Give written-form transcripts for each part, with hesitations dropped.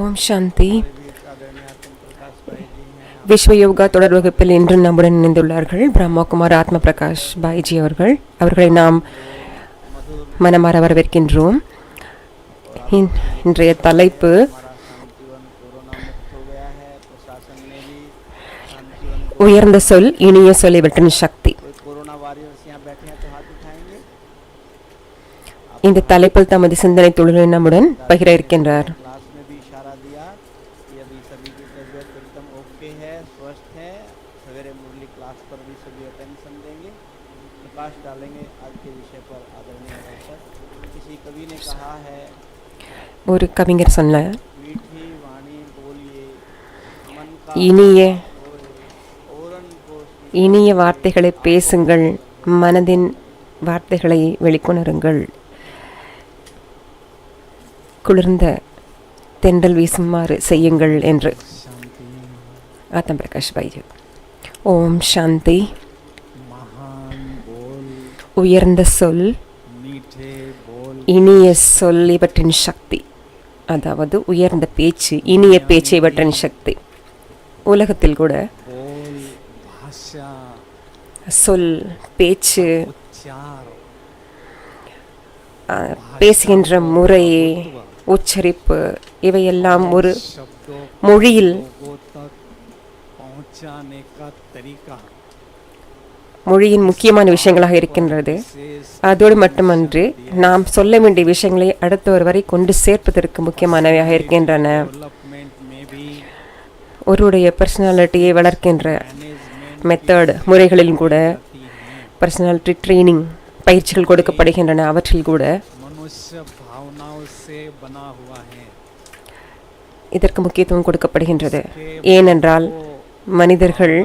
ஓம் சாந்தி. விஸ்வ யோகா தொடர் வகுப்பில் இன்று நம்முடன் இணைந்துள்ளார்கள் பிரம்மகுமார் ஆத்ம பிரகாஷ் பாய்ஜி அவர்கள். அவர்களை நாம் மனமாற வரவேற்கின்றோம். இன்றைய தலைப்பு உயர்ந்த சொல், இனிய சொல், இவற்றின் சக்தி. இந்த தலைப்பில் தமது சிந்தனை தொழிலை நம்முடன் பகிர இருக்கின்றார். ஒரு கவிஞர் சொன்னார், இனிய வார்த்தைகளை பேசுங்கள், மனதின் வார்த்தைகளை வெளிக்கொணருங்கள், குளிர்ந்த தென்றல் வீசுமாறு செய்யுங்கள் என்று. ஆத்ம பிரகாஷ் பாய்ஜி. ஓம் சாந்தி. உயர்ந்த சொல், இனிய சொல், இவற்றின் சக்தி. அதாவது உயர்ந்த பேச்சு, இனிய பேச்சு, இவற்றின் சக்தி. உலகத்தில் கூட சொல், பேச்சு, பேசுகின்ற முறை, உச்சரிப்பு, இவையெல்லாம் ஒரு மொழியில் மொழியின் முக்கியமான விஷயங்களாக இருக்கின்றது. அதோடு மட்டுமன்றி நாம் சொல்ல வேண்டிய விஷயங்களை அடுத்தவர் வரை கொண்டு சேர்ப்பதற்கு முக்கியமானவையாக இருக்கின்றன. ஒருவருடைய பர்சனாலிட்டியை வளர்க்கின்ற மெத்தட் முறைகளில் கூட பர்சனாலிட்டி ட்ரைனிங் பயிற்சிகள் கொடுக்கப்படுகின்றன. அவற்றில் கூட இதற்கு முக்கியத்துவம் கொடுக்கப்படுகின்றது. ஏனென்றால் மனிதர்கள்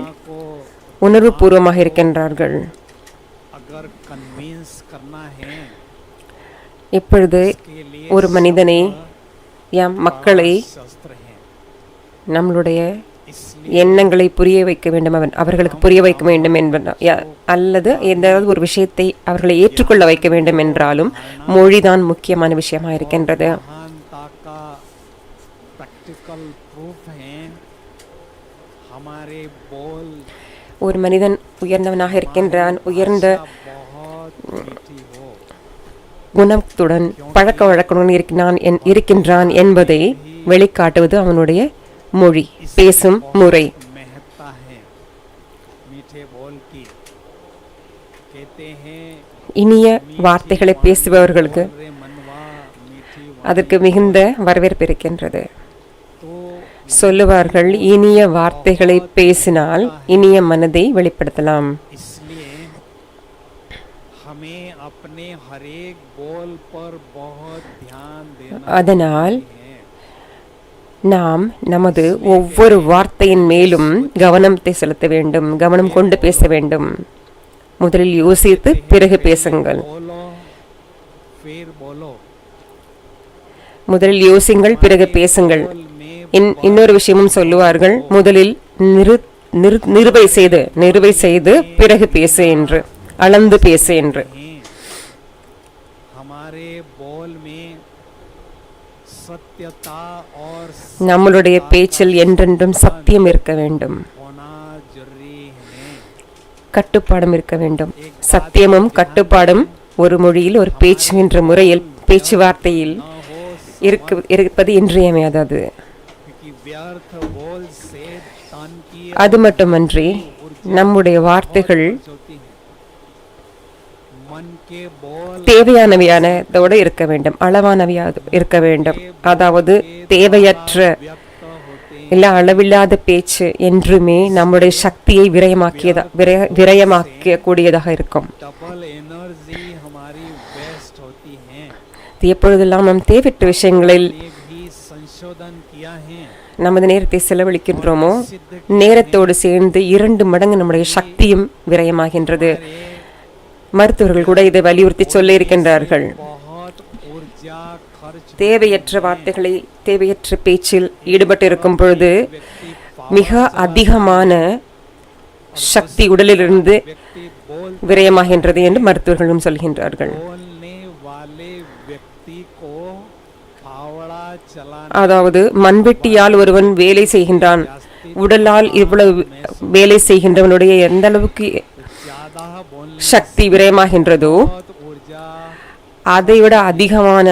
உணர்வுபூர்வமாக இருக்கின்றார்கள். இப்பொழுது ஒரு மனிதனை, மக்களை, நம்மளுடைய எண்ணங்களை புரிய வைக்க வேண்டும், அவர்களுக்கு புரிய வைக்க வேண்டும் அல்லது ஏதாவது ஒரு விஷயத்தை அவர்களை ஏற்றுக்கொள்ள வைக்க வேண்டும் என்றாலும் மொழிதான் முக்கியமான விஷயமாக இருக்கின்றது. ஒரு மனிதன் உயர்ந்தவனாக இருக்கின்றான், உயர்ந்த குணத்துடன் பழக்க வழக்கத்துடன் இருக்கின்றான் என்பதை வெளிக்காட்டுவது அவனுடைய மொழி, பேசும் முறை. இனிய வார்த்தைகளை பேசுபவர்களுக்கு அதற்கு மிகுந்த வரவேற்பு இருக்கின்றது. சொல்லுவார்கள், இனிய வார்த்தைகளை பேசினால் இனிய மனதை வெளிப்படுத்தலாம். அதனால் நாம் நமது ஒவ்வொரு வார்த்தையின் மேலும் கவனத்தை செலுத்த வேண்டும், கவனம் கொண்டு பேச வேண்டும். முதலில் யோசித்து பிறகு பேசுங்கள். முதலில் யோசிங்கள், பிறகு பேசுங்கள். இன்னொரு விஷயமும் சொல்லுவார்கள், முதலில் நிறுவை செய்து பிறகு பேசு என்று, அளந்து பேசு என்று. நம்மளுடைய பேச்சில் என்றென்றும் சத்தியம் இருக்க வேண்டும், கட்டுப்பாடும் இருக்க வேண்டும். சத்தியமும் கட்டுப்பாடும் ஒரு மொழியில், ஒரு பேச்சுகின்ற முறையில், பேச்சுவார்த்தையில் இருப்பது இன்றியமையாதது. அது மட்டுமன்றி நம்முடைய வார்த்தைகள் தேவையானவையானதோடு இருக்க வேண்டும், அளவானவையாக இருக்க வேண்டும். அதாவது தேவையற்ற இல்ல அளவில்லாத பேச்சு என்றுமே நம்முடைய சக்தியை விரயமாக்க கூடியதாக இருக்கும். எப்பொழுதெல்லாம் நாம் தேவையற்ற விஷயங்களில் நமது நேரத்தை செலவழிக்கின்றோமோ, நேரத்தோடு சேர்ந்து 2 மடங்கு நம்முடைய சக்தியும் விரயமாகின்றது. மருத்துவர்கள் கூட இதை வலியுறுத்தி சொல்ல இருக்கின்றார்கள். தேவையற்ற வார்த்தைகளை, தேவையற்ற பேச்சில் ஈடுபட்டு இருக்கும் பொழுது மிக அதிகமான சக்தி உடலிலிருந்து விரயமாகின்றது என்று மருத்துவர்களும் சொல்கின்றார்கள். அதாவது மண்வெட்டியால் ஒருவன் வேலை செய்கின்றான், உடலால் இவ்வளவு வேலை செய்கின்றவனுடைய எந்த அளவுக்கு சக்தி விரயமாகின்றதோ அதைவிட அதிகமான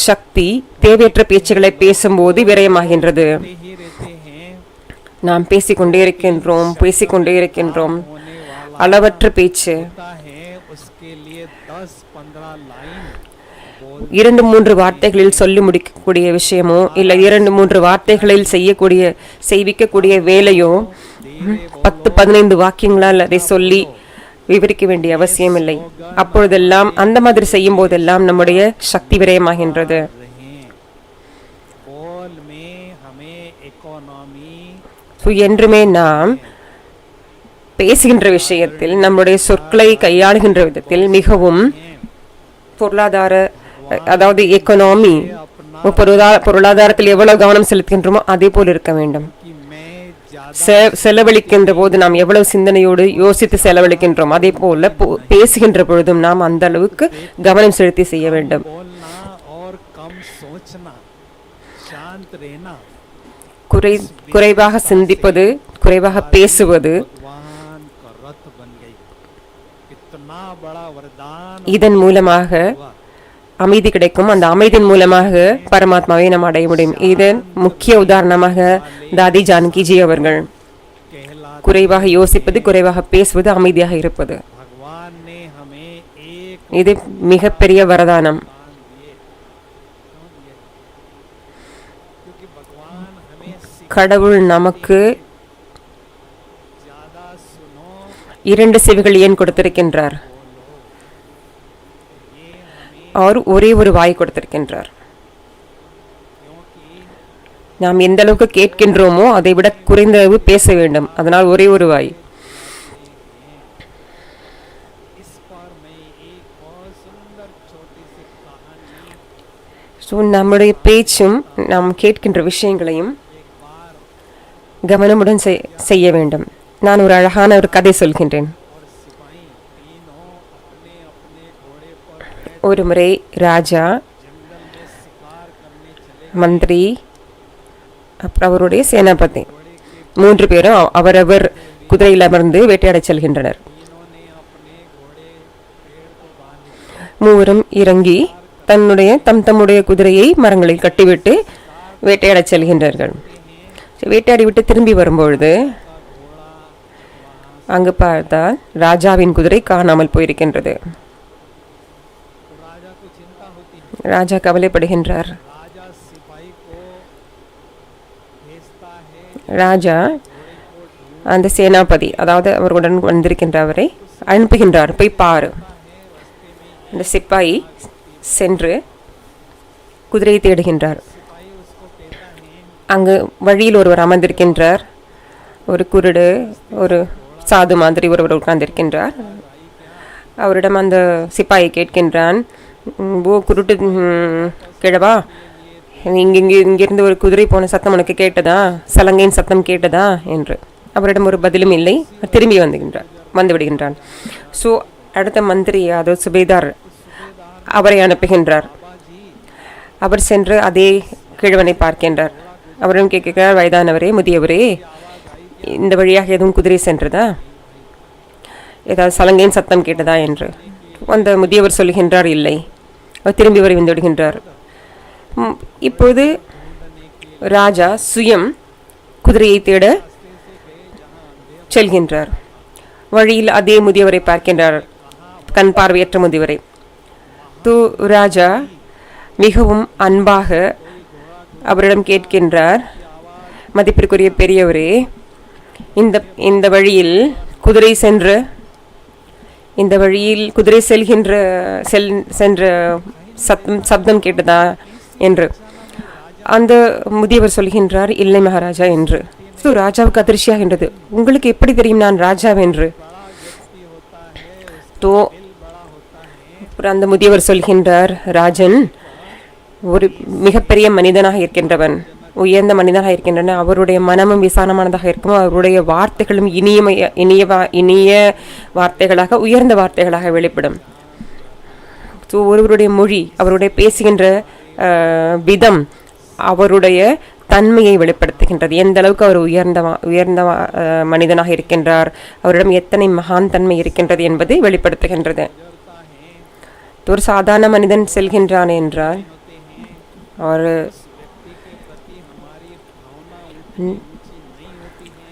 சக்தி தேவையற்ற பேச்சுகளை பேசும்போது விரயமாகின்றது. நாம் பேசிக்கொண்டே இருக்கின்றோம் அளவற்ற பேச்சு. 2-3 வார்த்தைகளில் சொல்லி முடிக்கக்கூடிய விஷயமோ இல்லை 2-3 வார்த்தைகளில் செய்விக்கக்கூடிய வேலையோ 10-15 வாக்கியங்களால் அதை சொல்லி விவரிக்க வேண்டிய அவசியம் இல்லை. அப்பொழுதெல்லாம் அந்த மாதிரி செய்யும் போதெல்லாம் நம்முடைய சக்தி விரயமாகின்றது. என்றுமே நாம் பேசுகின்ற விஷயத்தில் நம்முடைய சொற்களை கையாளுகின்ற விதத்தில் மிகவும் பொருளாதார, அதாவது எக்கனாமி, பொருளாதாரத்தில் எவ்வளவு கவனம் செலுத்துகின்றோமோ அதே போல் இருக்க வேண்டும். செலவழிக்கின்ற போது நாம் எவ்வளவு சிந்தனையோடு யோசித்து செலவழிக்கின்றோம், அதே போல பேசுகின்ற பொழுதும் நாம் அந்த அளவுக்கு கவனம் செலுத்தி செய்ய வேண்டும். குறைவாக சிந்திப்பது, குறைவாக பேசுவது, இதன் மூலமாக அமைதி கிடைக்கும். அந்த அமைதியின் மூலமாக பரமாத்மாவை நாம் அடைய முடியும். இதன் முக்கிய உதாரணமாக தாதி ஜானகிஜி அவர்கள் குறைவாக யோசிப்பது, குறைவாக பேசுவது, அமைதியாக இருப்பது, இது மிகப்பெரிய வரதானம். கடவுள் நமக்கு 2 செவிகள் ஏன் கொடுத்திருக்கின்றார்? அவர் ஒரே ஒரு வாய் கொடுத்திருக்கின்றார். நாம் எந்த அளவுக்கு கேட்கின்றோமோ அதை விட குறைந்த அளவு பேச வேண்டும். அதனால் ஒரே ஒரு வாய். நம்முடைய பேச்சும் நாம் கேட்கின்ற விஷயங்களையும் கவனமுடன் செய்ய வேண்டும். நான் ஒரு அழகான ஒரு கதை சொல்கின்றேன். ஒரு முறை ராஜா, மந்திரி, அப்புறம் அவருடைய சேனாபதி 3 பேரும் அவரவர் குதிரையில் அமர்ந்து வேட்டையாட செல்கின்றனர். 3 இறங்கி தம்முடைய குதிரையை மரங்களில் கட்டிவிட்டு வேட்டையாட செல்கின்றார்கள். வேட்டையாடி விட்டு திரும்பி வரும்பொழுது அங்கு பார்த்தால் ராஜாவின் குதிரை காணாமல் போயிருக்கின்றது. ராஜா கவலைப்படுகின்றார். ராஜா அந்த சேனாபதி, அதாவது அவருடன் வந்திருக்கின்றவரை அனுப்புகின்றார், போய் பாரு. அந்த சிப்பாயி சென்று குதிரையை தேடுகின்றார். அங்கு வழியில் ஒருவர் அமர்ந்திருக்கின்றார். ஒரு குருடு, ஒரு சாது மாதிரி ஒருவர் உட்கார்ந்திருக்கின்றார். அவரிடம் அந்த சிப்பாயை கேட்கின்றான், ஓ குருட்டு கிழவா, இங்கிருந்து ஒரு குதிரை போன சத்தம் உனக்கு கேட்டதா, சலங்கையின் சத்தம் கேட்டதா என்று. அவரிடம் ஒரு பதிலும் இல்லை. திரும்பி வந்து விடுகின்றான். ஸோ அடுத்த மந்திரி, அதாவது சுபேதார், அவரை அனுப்புகின்றார். அவர் சென்று அதே கிழவனை பார்க்கின்றார். அவரிடம் கேட்கிறார், வயதானவரே, முதியவரே, இந்த வழியாக எதுவும் குதிரை சென்றதா, ஏதாவது சலங்கையின் சத்தம் கேட்டதா என்று. அந்த முதியவர் சொல்லுகின்றார், இல்லை. அவர் திரும்பி வந்து விடுகின்றார். இப்போது ராஜா சுயம் குதிரையை தேட செல்கின்றார். வழியில் அதே முதியவரை பார்க்கின்றார், கண் பார்வையற்ற முதியவரை. ராஜா மிகவும் அன்பாக அவரிடம் கேட்கின்றார், மதிப்பிற்குரிய பெரியவரே, இந்த வழியில் குதிரை சென்ற சப்தம் கேட்டதா என்று. அந்த முதியவர் சொல்கின்றார், இல்லை மகாராஜா என்று. ராஜாவுக்கு அதிர்ச்சியாகின்றது. உங்களுக்கு எப்படி தெரியும் நான் ராஜாவென்று? அந்த முதியவர் சொல்கின்றார், ராஜன் ஒரு மிகப்பெரிய மனிதனாக இருக்கின்றவன், உயர்ந்த மனிதனாக இருக்கின்றன. அவருடைய மனமும் விசாலமானதாக இருக்கும். அவருடைய வார்த்தைகளும் இனிய வார்த்தைகளாக, உயர்ந்த வார்த்தைகளாக வெளிப்படும். ஒருவருடைய மொழி, அவருடைய பேசுகின்ற விதம் அவருடைய தன்மையை வெளிப்படுத்துகின்றது. எந்த அளவுக்கு அவர் உயர்ந்த மனிதனாக இருக்கின்றார், அவரிடம் எத்தனை மகான் தன்மை இருக்கின்றது என்பதை வெளிப்படுத்துகின்றது. ஒரு சாதாரண மனிதன் செல்கின்றான் என்றால் அவர்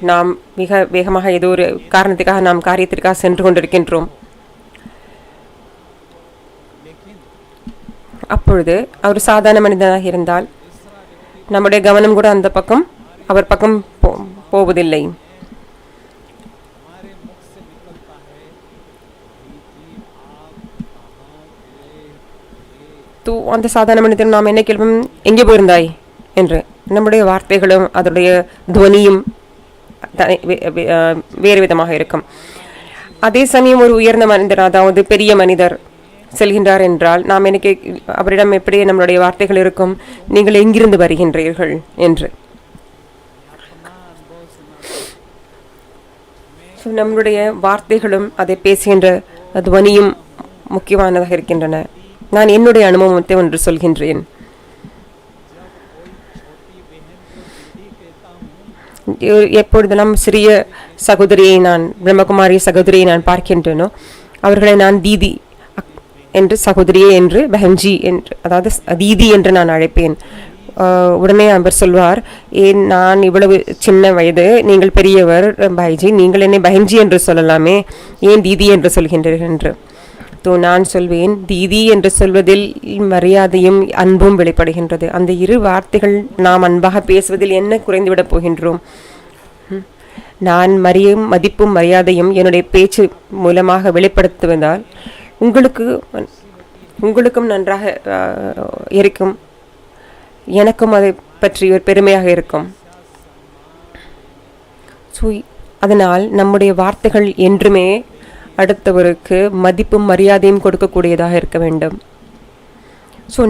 நாம் மிக வேகமாக ஏதோ ஒரு காரணத்துக்காக நாம் காரியத்திற்காக சென்று கொண்டிருக்கின்றோம். அப்பொழுது அவர் சாதாரண மனிதனாக இருந்தால் நம்முடைய கவனம் கூட அந்த பக்கம் அவர் பக்கம் போவதில்லை. அந்த சாதாரண மனிதன் நாம் என்ன கேள்வி, எங்கே போயிருந்தாய் என்று. நம்முடைய வார்த்தைகளும் அதனுடைய துவனியும் வேறு விதமாக இருக்கும். அதே சமயம் ஒரு உயர்ந்த மனிதர், அதாவது பெரிய மனிதர் செல்கின்றார் என்றால் நாம் எனக்கு அவரிடம் எப்படி நம்மளுடைய வார்த்தைகள் இருக்கும், நீங்கள் எங்கிருந்து வருகின்றீர்கள் என்று. நம்முடைய வார்த்தைகளும் அதை பேசுகின்ற துவனியும் முக்கியமானதாக இருக்கின்றன. நான் என்னுடைய அனுபவத்தை ஒன்று சொல்கின்றேன். எப்பொழுதெல்லாம் சிறிய சகோதரியை நான் பிரம்மகுமாரி சகோதரியை நான் பார்க்கின்றேனோ அவர்களை நான் தீதி என்று, சகோதரியே என்று, பஹன்ஜி என்று, அதாவது தீதி என்று நான் அழைப்பேன். உடனே அவர் சொல்வார், ஏன் நான் இவ்வளவு சின்ன வயது, நீங்கள் பெரியவர் பாய்ஜி, நீங்கள் என்னை பஹன்ஜி என்று சொல்லலாமே, ஏன் தீதி என்று சொல்கின்றீர்கள் என்று. நான் சொல்வேன், தீதி என்று சொல்வதில் மரியாதையும் அன்பும் வெளிப்படுகின்றது. அந்த இரு வார்த்தைகள் நாம் அன்பாக பேசுவதில் என்ன குறைந்துவிடப் போகின்றோம்? நான் மதிப்பும் மரியாதையும் என்னுடைய பேச்சு மூலமாக வெளிப்படுத்துவதால் உங்களுக்கும் நன்றாக இருக்கும், எனக்கும் அதை பற்றி ஒரு பெருமையாக இருக்கும். அதனால் நம்முடைய வார்த்தைகள் என்றுமே அடுத்தவருக்கு மதிப்பும் மரியாதையும் கொடுக்கக்கூடியதாக இருக்க வேண்டும்.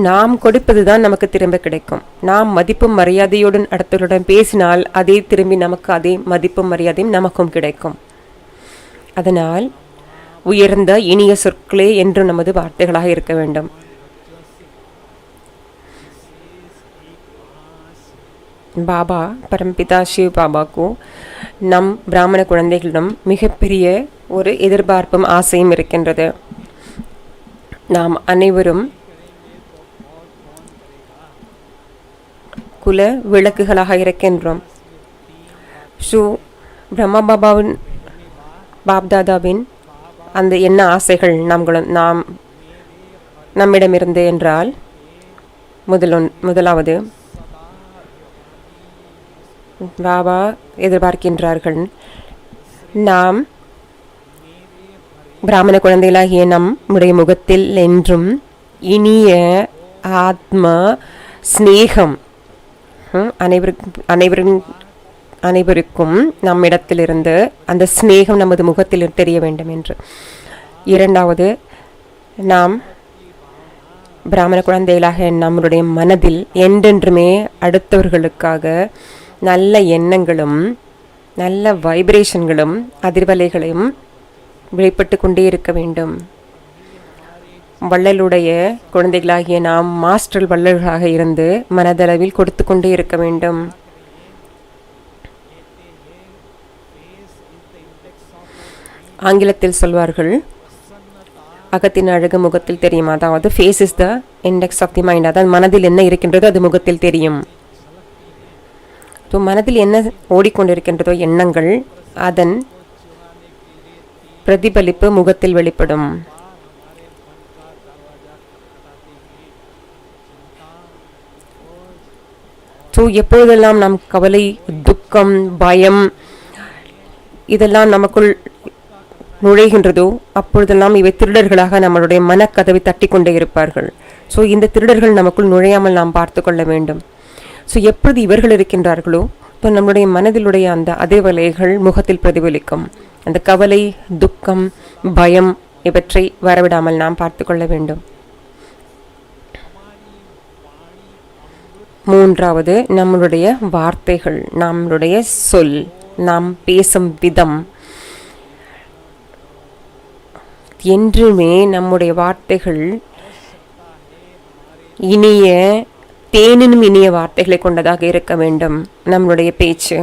நாம் கொடுப்பது தான் நமக்கு திரும்ப கிடைக்கும். நாம் மதிப்பும் மரியாதையுடன் அடுத்தவருடன் பேசினால் அதே திரும்பி நமக்கு அதே மதிப்பும் மரியாதையும் நமக்கும் கிடைக்கும். அதனால் உயர்ந்த இனிய சொற்களே என்று நமது வார்த்தைகளாக இருக்க வேண்டும். பாபா பரம்பிதா சிவ் பாபாக்கு நம் பிராமண குழந்தைகளிடம் மிகப்பெரிய ஒரு எதிர்பார்ப்பும் ஆசையும் இருக்கின்றது. நாம் அனைவரும் குல விளக்குகளாக இருக்கின்றோம். பிரம்மா பாபாவின் பாப்தாதாவின் அந்த என்ன ஆசைகள் நம்மிடமிருந்து என்றால், முதலாவது பாபா எதிர்பார்க்கின்றார்கள், நாம் பிராமண குழந்தைகளாகிய நம்முடைய முகத்தில் என்றும் இனிய ஆத்ம ஸ்நேகம் அனைவருக்கும் நம்மிடத்திலிருந்து அந்த ஸ்நேகம் நமது முகத்தில் தெரிய வேண்டும் என்று. இரண்டாவது, நாம் பிராமண குழந்தைகளாக நம்முடைய மனதில் என்றென்றுமே அடுத்தவர்களுக்காக நல்ல எண்ணங்களும் நல்ல வைப்ரேஷன்களும் அதிர்வலைகளையும் வெளிப்பட்டு கொண்டே இருக்க வேண்டும். வள்ளலுடைய குழந்தைகளாகிய நாம் மாஸ்டர் வள்ளல்களாக இருந்து மனதளவில் கொடுத்து கொண்டே இருக்க வேண்டும். ஆங்கிலத்தில் சொல்வார்கள், அகத்தின் அழகு முகத்தில் தெரியும். அதாவது face is the index of the mind. அதாவது மனதில் என்ன இருக்கின்றதோ அது முகத்தில் தெரியும். மனதில் என்ன ஓடிக்கொண்டிருக்கின்றதோ எண்ணங்கள், அதன் பிரதிபலிப்பு முகத்தில் வெளிப்படும். எப்பொழுதெல்லாம் நாம் கவலை, துக்கம், பயம் இதெல்லாம் நமக்குள் நுழைகின்றதோ அப்பொழுதெல்லாம் இவை திருடர்களாக நம்மளுடைய மனக்கதவை தட்டி கொண்டே இருப்பார்கள். இந்த திருடர்கள் நமக்குள் நுழையாமல் நாம் பார்த்து கொள்ள வேண்டும். எப்பொழுது இவர்கள் இருக்கின்றார்களோ நம்முடைய மனதிலுடைய அந்த அதிர்வலைகள் முகத்தில் பிரதிபலிக்கும். அந்த கவலை, துக்கம், பயம் இவற்றை வரவிடாமல் நாம் பார்த்து கொள்ள வேண்டும். மூன்றாவது, நம்மளுடைய வார்த்தைகள், நம்மளுடைய சொல், நாம் பேசும் விதம் என்றுமே நம்முடைய வார்த்தைகள் இனிய தேனினும் இனிய வார்த்தைகளை கொண்டதாக இருக்க வேண்டும் நம்முடைய பேச்சு.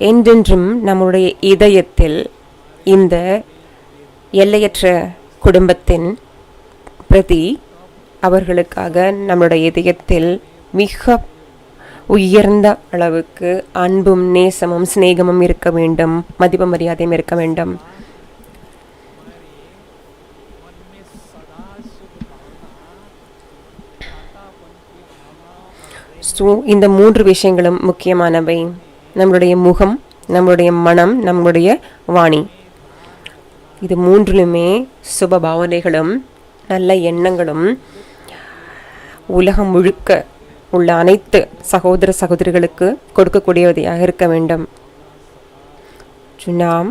என்றென்றும் நம்முடைய இதயத்தில் இந்த எல்லையற்ற குடும்பத்தின் பிரதி அவர்களுக்காக நம்முடைய இதயத்தில் மிக உயர்ந்த அளவுக்கு அன்பும் நேசமும் சிநேகமும் இருக்க வேண்டும், மதிப்பு மரியாதையும் இருக்க வேண்டும். இந்த 3 விஷயங்களும் முக்கியமானவை. நம்முடைய முகம், நம்முடைய மனம், நம்முடைய வாணி. இது 3லுமே சுப பாவனைகளும் நல்ல எண்ணங்களும் உலகம் முழுக்க உள்ள அனைத்து சகோதர சகோதரிகளுக்கு கொடுக்கக்கூடியதாக இருக்க வேண்டும். நாம்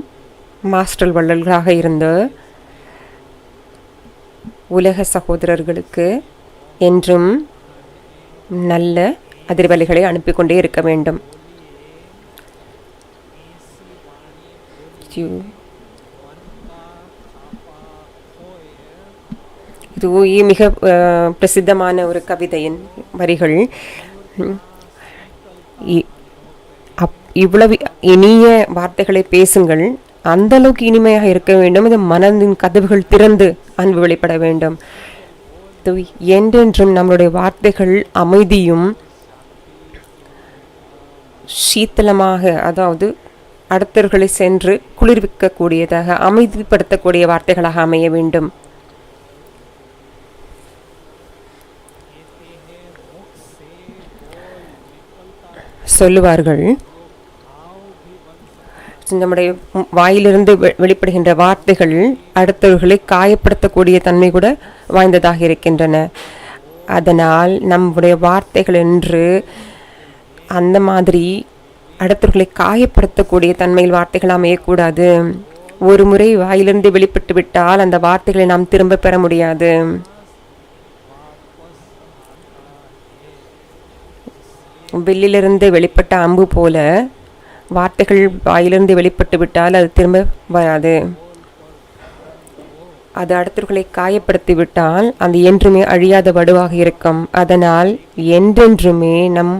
மாஸ்டர் வள்ளல்களாக இருந்து உலக சகோதரர்களுக்கு என்றும் நல்ல அதிர்வலைகளை அனுப்பிக்கொண்டே இருக்க வேண்டும். இது மிக பிரசித்தமான ஒரு கவிதையின் வரிகள். இவ்வளவு இனிய வார்த்தைகளை பேசுங்கள், அந்த அளவுக்கு இனிமையாக இருக்க வேண்டும். இந்த மனதின் கதவுகள் திறந்து அன்பு வெளிப்பட வேண்டும். என்றென்றும் நம்முடைய வார்த்தைகள் அமைதியும் சீத்தளமாக, அதாவது அடுத்தவர்களை சென்று குளிர்விக்கக்கூடியதாக, அமைதிப்படுத்தக்கூடிய வார்த்தைகளாக அமைய வேண்டும். சொல்லுவார்கள், நம்முடைய வாயிலிருந்து வெளிப்படுகின்ற வார்த்தைகள் அடுத்தவர்களை காயப்படுத்தக்கூடிய தன்மை கூட வாய்ந்ததாக இருக்கின்றன. அதனால் நம்முடைய வார்த்தைகள் என்று அந்த மாதிரி அடுத்தவர்களை காயப்படுத்தக்கூடிய தன்மையில் வார்த்தைகள் அமையக்கூடாது. ஒரு முறை வாயிலிருந்து வெளிப்பட்டு விட்டால் அந்த வார்த்தைகளை நாம் திரும்ப பெற முடியாது. வெளியிலிருந்து வெளிப்பட்ட அம்பு போல வார்த்தைகள் வாயிலிருந்து வெளிப்பட்டு விட்டால் அது திரும்ப வராது. அது அடுத்தவர்களை காயப்படுத்தி விட்டால் அது என்றுமே அழியாத வடுவாக இருக்கும். அதனால் என்றென்றுமே நம்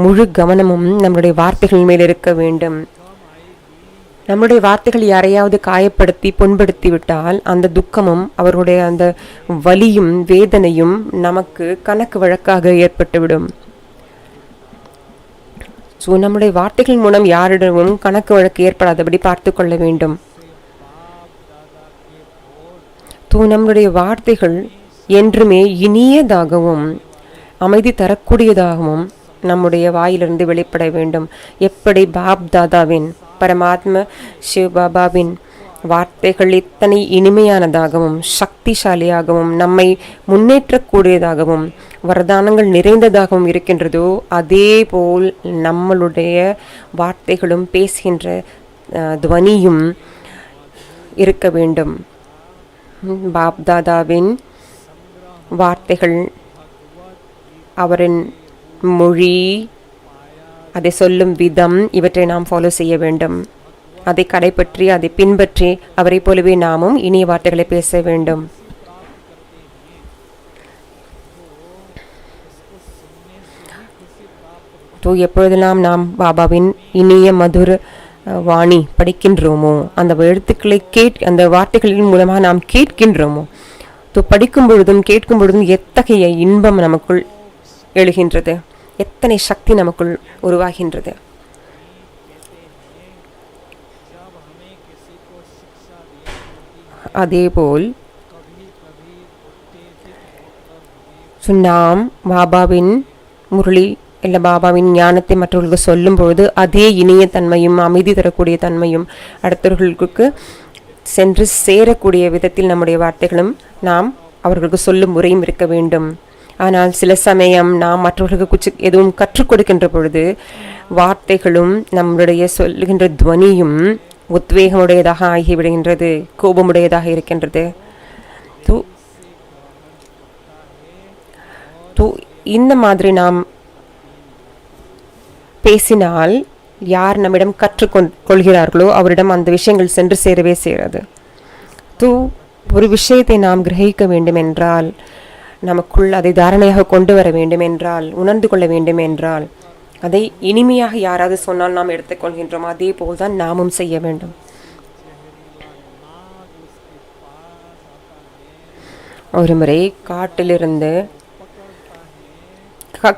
முழு கவனமும் நம்முடைய வார்த்தைகள் மேல் இருக்க வேண்டும். நம்முடைய வார்த்தைகள் யாரையாவது காயப்படுத்தி புண்படுத்தி விட்டால் அந்த துக்கமும் அவர்களுடைய அந்த வலியும் வேதனையும் நமக்கு கணக்கு வழக்காக ஏற்பட்டுவிடும். ஸோ நம்முடைய வார்த்தைகள் மூலம் யாரிடமும் கணக்கு வழக்கு ஏற்படாதபடி பார்த்து கொள்ள வேண்டும். நம்முடைய வார்த்தைகள் என்றுமே இனியதாகவும் அமைதி தரக்கூடியதாகவும் நம்முடைய வாயிலிருந்து வெளிப்பட வேண்டும். எப்படி பாப் தாதாவின், பரமாத்ம சிவபாபாவின் வார்த்தைகள் இத்தனை இனிமையானதாகவும் சக்திசாலியாகவும் நம்மை முன்னேற்றக்கூடியதாகவும் வரதானங்கள் நிறைந்ததாகவும் இருக்கின்றதோ, அதே போல் நம்மளுடைய வார்த்தைகளும் பேசுகின்ற துவனியும் இருக்க வேண்டும். பாப் தாதாவின் வார்த்தைகள், அவரின் மொழி, அதை சொல்லும் விதம், இவற்றை நாம் ஃபாலோ செய்ய வேண்டும். அதை கடைப்பற்றி அதை பின்பற்றி அவரை போலவே நாமும் இனிய வார்த்தைகளை பேச வேண்டும். எப்பொழுதெல்லாம் நாம் பாபாவின் இனிய மதுர வாணி படிக்கின்றோமோ, அந்த எழுத்துக்களை அந்த வார்த்தைகளின் மூலமாக நாம் கேட்கின்றோமோ, படிக்கும் பொழுதும் கேட்கும் பொழுதும் எத்தகைய இன்பம் நமக்குள் எழுகின்றது, எத்தனை சக்தி நமக்குள் உருவாகின்றது. அதேபோல் நாம் பாபாவின் முரளி இல்லை பாபாவின் ஞானத்தை மற்றவர்களுக்கு சொல்லும் பொழுது அதே இனிய தன்மையும் அமைதி தரக்கூடிய தன்மையும் அடுத்தவர்களுக்கு சென்று சேரக்கூடிய விதத்தில் நம்முடைய வார்த்தைகளும் நாம் அவர்களுக்கு சொல்லும் முறையும் இருக்க வேண்டும். ஆனால் சில சமயம் நாம் மற்றவர்களுக்கு எதுவும் கற்றுக் கொடுக்கின்ற பொழுது வார்த்தைகளும் நம்முடைய சொல்லுகின்ற துவனியும் உத்வேகமுடையதாக ஆகிவிடுகின்றது, கோபமுடையதாக இருக்கின்றது. இந்த மாதிரி நாம் பேசினால் யார் நம்மிடம் கற்றுக்கொள்கிறார்களோ அவரிடம் அந்த விஷயங்கள் சென்று சேரவே சேராது. ஒரு விஷயத்தை நாம் கிரகிக்க வேண்டும் என்றால், நமக்குள் அதை தாரணையாக கொண்டு வர வேண்டும் என்றால், உணர்ந்து கொள்ள வேண்டும் என்றால், அதை இனிமையாக யாராவது சொன்னால் நாம் எடுத்துக்கொள்கின்றோம். அதே போல்தான் நாமும் செய்ய வேண்டும். ஒருமுறை காட்டிலிருந்து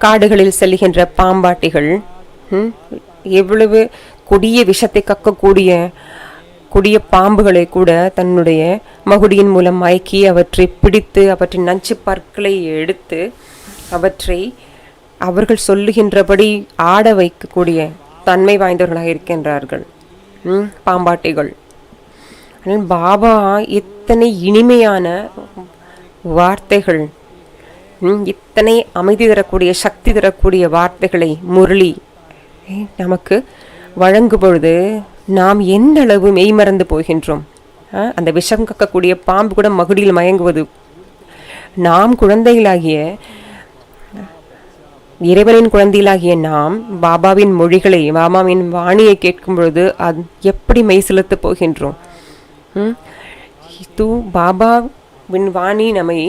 காடுகளில் செல்கின்ற பாம்பாட்டிகள் எவ்வளவு கொடிய விஷத்தை கக்கக்கூடிய கொடிய பாம்புகளை கூட தன்னுடைய மகுடியின் மூலம் மயக்கி அவற்றை பிடித்து அவற்றின் நச்சு பற்களை எடுத்து அவற்றை அவர்கள் சொல்லுகின்றபடி ஆட வைக்கக்கூடிய தன்மை வாய்ந்தவர்களாக இருக்கின்றார்கள் பாம்பாட்டிகள். பாபா இத்தனை இனிமையான வார்த்தைகள், இத்தனை அமைதி தரக்கூடிய சக்தி தரக்கூடிய வார்த்தைகளை முரளி நமக்கு வழங்கும் பொழுது நாம் எந்த அளவு மெய்மறந்து போகின்றோம். அந்த விஷம் கக்கக்கூடிய பாம்பு கூட மகுடியில் மயங்குவது. நாம் குழந்தைகளாகிய இறைவனின் குழந்தைகளாகிய நாம் பாபாவின் மொழிகளை, பாபாவின் வாணியை கேட்கும் பொழுது அது எப்படி மெய் செலுத்தப் போகின்றோம். பாபாவின் வாணி நம்மை,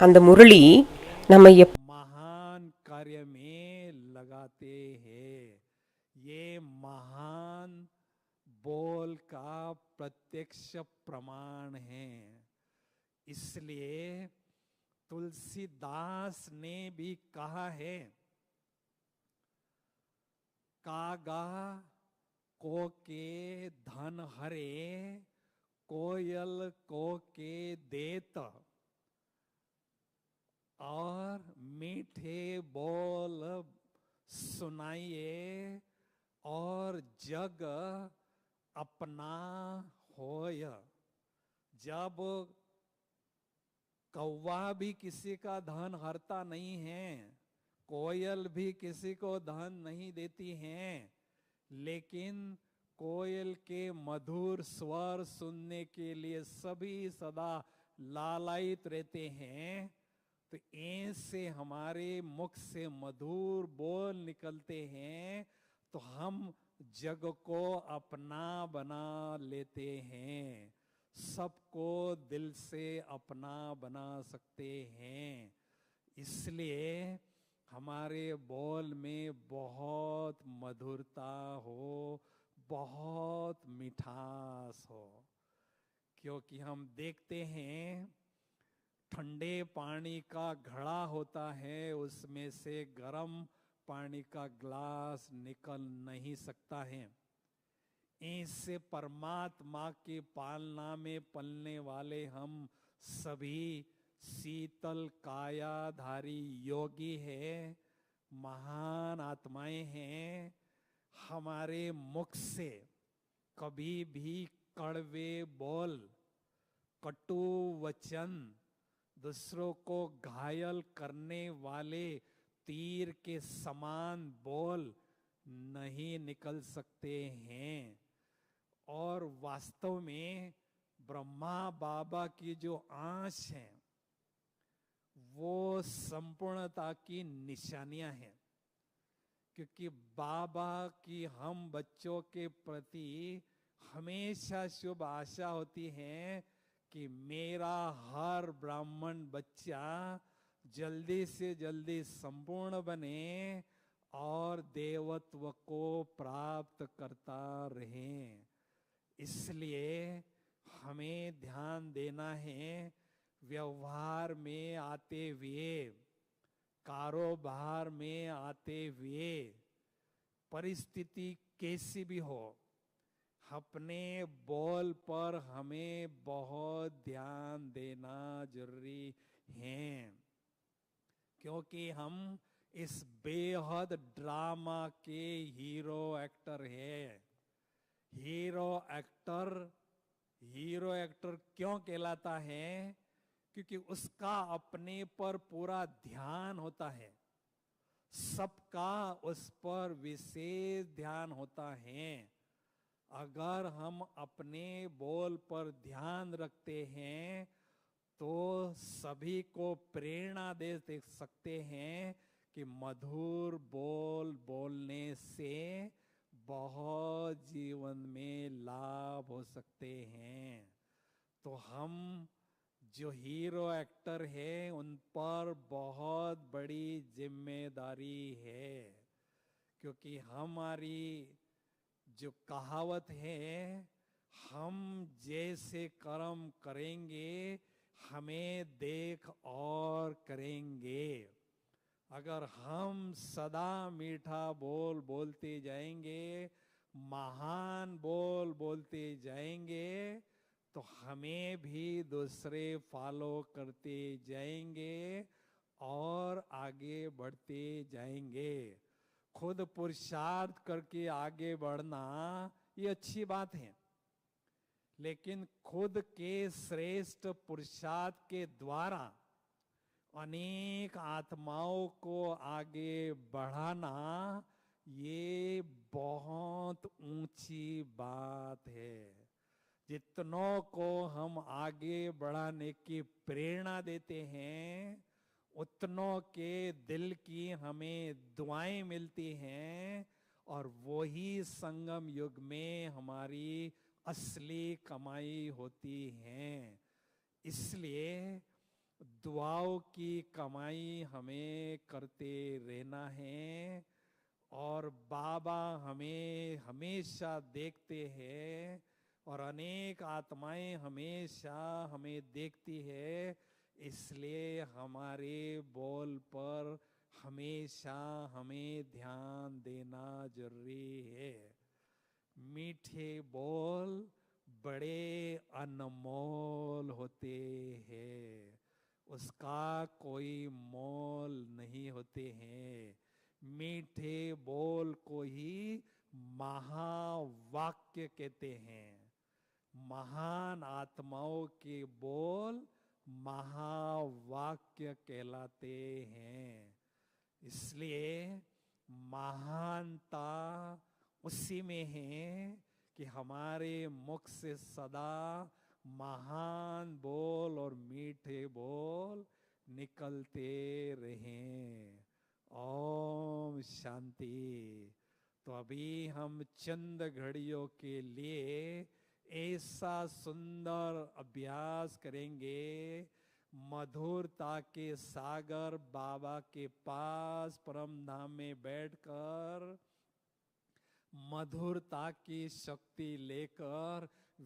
அந்த முரளி நம்மை महान कार्य में लगाते हैं। ये महान बोल का प्रत्यक्ष प्रमाण है। इसलिए तुलसीदास ने भी कहा है, कागा को के धन हरे, कोयल को के देत, और मीठे बोल सुनाइए और जग अपना होय। जब कौवा भी किसी का धन हरता नहीं है, कोयल भी किसी को धन नहीं देती हैं, लेकिन कोयल के मधुर स्वर सुनने के लिए सभी सदा लालायित रहते हैं। तो ऐसे हमारे मुख से मधुर बोल निकलते हैं तो हम जग को अपना बना लेते हैं, सबको दिल से अपना बना सकते हैं। इसलिए हमारे बोल में बहुत मधुरता हो, बहुत मिठास हो, क्योंकि हम देखते हैं ठंडे पानी का घड़ा होता है, उसमें से गर्म पानी का ग्लास निकल नहीं सकता है। ऐसे परमात्मा की पालना में पलने वाले हम सभी शीतल कायाधारी योगी है, महान आत्माएं हैं। हमारे मुख से कभी भी कड़वे बोल, कटु वचन, दूसरों को घायल करने वाले तीर के समान बोल नहीं निकल सकते हैं। और वास्तव में ब्रह्मा बाबा की जो आँच है वो संपूर्णता की निशानियां हैं, क्योंकि बाबा की हम बच्चों के प्रति हमेशा शुभ आशा होती है कि मेरा हर ब्राह्मण बच्चा जल्दी से जल्दी संपूर्ण बने और देवत्व को प्राप्त करता रहे। इसलिए हमें ध्यान देना है, व्यवहार में आते हुए, कारोबार में आते हुए, परिस्थिति कैसी भी हो, अपने बोल पर हमें बहुत ध्यान देना जरूरी है, क्योंकि हम इस बेहद ड्रामा के हीरो एक्टर हैं। हीरो एक्टर क्यों कहलाता है? क्योंकि उसका अपने पर पूरा ध्यान होता है, सबका उस पर विशेष ध्यान होता है। अगर हम अपने बोल पर ध्यान रखते हैं तो सभी को प्रेरणा दे सकते हैं कि मधुर बोल बोलने से बहुत जीवन में लाभ हो सकते हैं। तो हम जो हीरो एक्टर है उन पर बहुत बड़ी जिम्मेदारी है, क्योंकि हमारी जो कहावत है, हम जैसे कर्म करेंगे हमें देख और करेंगे। अगर हम सदा मीठा बोल बोलते जाएंगे, महान बोल बोलते जाएंगे, तो हमें भी दूसरे फॉलो करते जाएंगे और आगे बढ़ते जाएंगे। खुद पुरुषार्थ करके आगे बढ़ना ये अच्छी बात है, लेकिन खुद के श्रेष्ठ पुरुषार्थ के द्वारा अनेक आत्माओं को आगे बढ़ाना ये बहुत ऊंची बात है। जितनों को हम आगे बढ़ाने की प्रेरणा देते हैं, उतनों के दिल की हमें दुआएं मिलती हैं, और वही संगम युग में हमारी असली कमाई होती है। इसलिए दुआओं की कमाई हमें करते रहना है, और बाबा हमें हमेशा देखते हैं, और अनेक आत्माएं हमेशा हमें देखती है। इसलिए हमारे बोल पर हमेशा हमें ध्यान देना जरूरी है। मीठे बोल बड़े अनमोल होते हैं, उसका कोई मोल नहीं होते हैं। मीठे बोल को ही महावाक्य कहते हैं। महान आत्माओं के बोल महावाक्य कहलाते हैं। इसलिए महानता उसी में है कि हमारे मुख से सदा महान बोल और मीठे बोल निकलते रहें। ओम शांति। तो अभी हम चंद घड़ियों के लिए ऐसा सुंदर अभ्यास करेंगे, मधुरता के सागर बाबा के पास परम धाम में बैठकर मधुरता की शक्ति लेकर